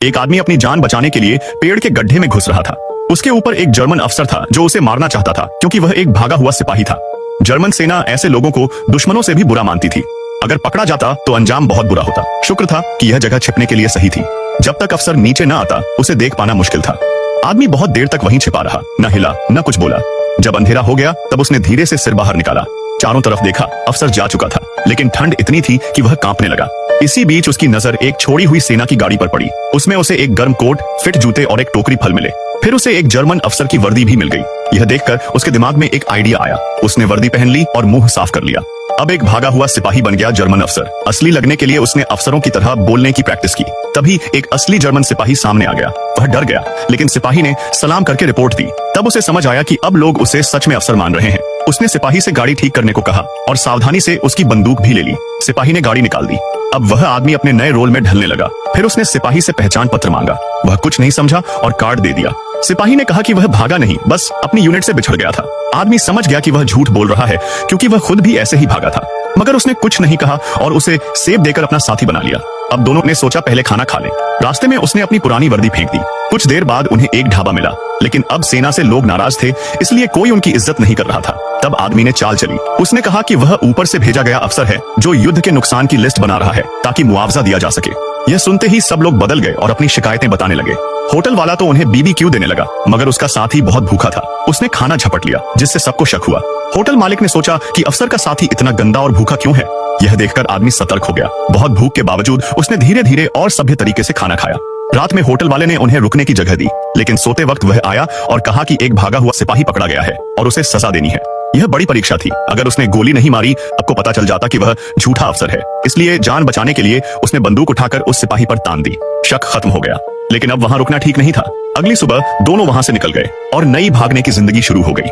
एक आदमी अपनी जान बचाने के लिए पेड़ के गड्ढे में घुस रहा था। उसके ऊपर एक जर्मन अफसर था जो उसे मारना चाहता था क्योंकि वह एक भागा हुआ सिपाही था। जर्मन सेना ऐसे लोगों को दुश्मनों से भी बुरा मानती थी। अगर पकड़ा जाता तो अंजाम बहुत बुरा होता। शुक्र था कि यह जगह छिपने के लिए सही थी। जब तक अफसर नीचे न आता उसे देख पाना मुश्किल था। आदमी बहुत देर तक वहीं छिपा रहा, न हिला न कुछ बोला। जब अंधेरा हो गया तब उसने धीरे से सिर बाहर निकाला। चारों तरफ देखा, अफसर जा चुका था, लेकिन ठंड इतनी थी कि वह कांपने लगा। इसी बीच उसकी नजर एक छोड़ी हुई सेना की गाड़ी पर पड़ी। उसमें उसे एक गर्म कोट, फिट जूते और एक टोकरी फल मिले। फिर उसे एक जर्मन अफसर की वर्दी भी मिल गई। यह देखकर उसके दिमाग में एक आइडिया आया। उसने वर्दी पहन ली और मुंह साफ कर लिया। अब एक भागा हुआ सिपाही बन गया जर्मन अफसर। असली लगने के लिए उसने अफसरों की तरह बोलने की प्रैक्टिस की। तभी एक असली जर्मन सिपाही सामने आ गया। वह डर गया, लेकिन सिपाही ने सलाम करके रिपोर्ट दी। तब उसे समझ आया कि अब लोग उसे सच में अफसर मान रहे हैं। उसने सिपाही से गाड़ी ठीक करने को कहा और सावधानी से उसकी बंदूक भी ले ली। सिपाही ने गाड़ी निकाल दी। अब वह आदमी अपने नए रोल में ढलने लगा। फिर उसने सिपाही से पहचान पत्र मांगा। वह कुछ नहीं समझा और कार्ड दे दिया। सिपाही ने कहा कि वह भागा नहीं, बस अपनी यूनिट से बिछड़ गया था। आदमी समझ गया कि वह झूठ बोल रहा है क्योंकि वह खुद भी ऐसे ही भागा था। मगर उसने कुछ नहीं कहा और उसे सेब देकर अपना साथी बना लिया। अब दोनों ने सोचा पहले खाना खा लें। रास्ते में उसने अपनी पुरानी वर्दी फेंक दी। कुछ देर बाद उन्हें एक ढाबा मिला, लेकिन अब सेना से लोग नाराज थे, इसलिए कोई उनकी इज्जत नहीं कर रहा था। तब आदमी ने चाल चली। उसने कहा कि वह ऊपर से भेजा गया अफसर है जो युद्ध के नुकसान की लिस्ट बना रहा है ताकि मुआवजा दिया जा सके। यह सुनते ही सब लोग बदल गए और अपनी शिकायतें बताने लगे। होटल वाला तो उन्हें BBQ देने लगा, मगर उसका साथी बहुत भूखा था। उसने खाना झपट लिया, जिससे सबको शक हुआ। होटल मालिक ने सोचा कि अफसर का साथी इतना गंदा और भूखा क्यों है। यह देखकर आदमी सतर्क हो गया। बहुत भूख के बावजूद उसने धीरे धीरे और सभ्य तरीके से खाना खाया। रात में होटल वाले ने उन्हें रुकने की जगह दी, लेकिन सोते वक्त वह आया और कहा कि एक भागा हुआ सिपाही पकड़ा गया है और उसे सजा देनी है। यह बड़ी परीक्षा थी। अगर उसने गोली नहीं मारी, आपको पता चल जाता कि वह झूठा अफसर है। इसलिए जान बचाने के लिए उसने बंदूक उठाकर उस सिपाही पर तान दी। शक खत्म हो गया, लेकिन अब वहां रुकना ठीक नहीं था। अगली सुबह दोनों वहां से निकल गए और नई भागने की जिंदगी शुरू हो गई।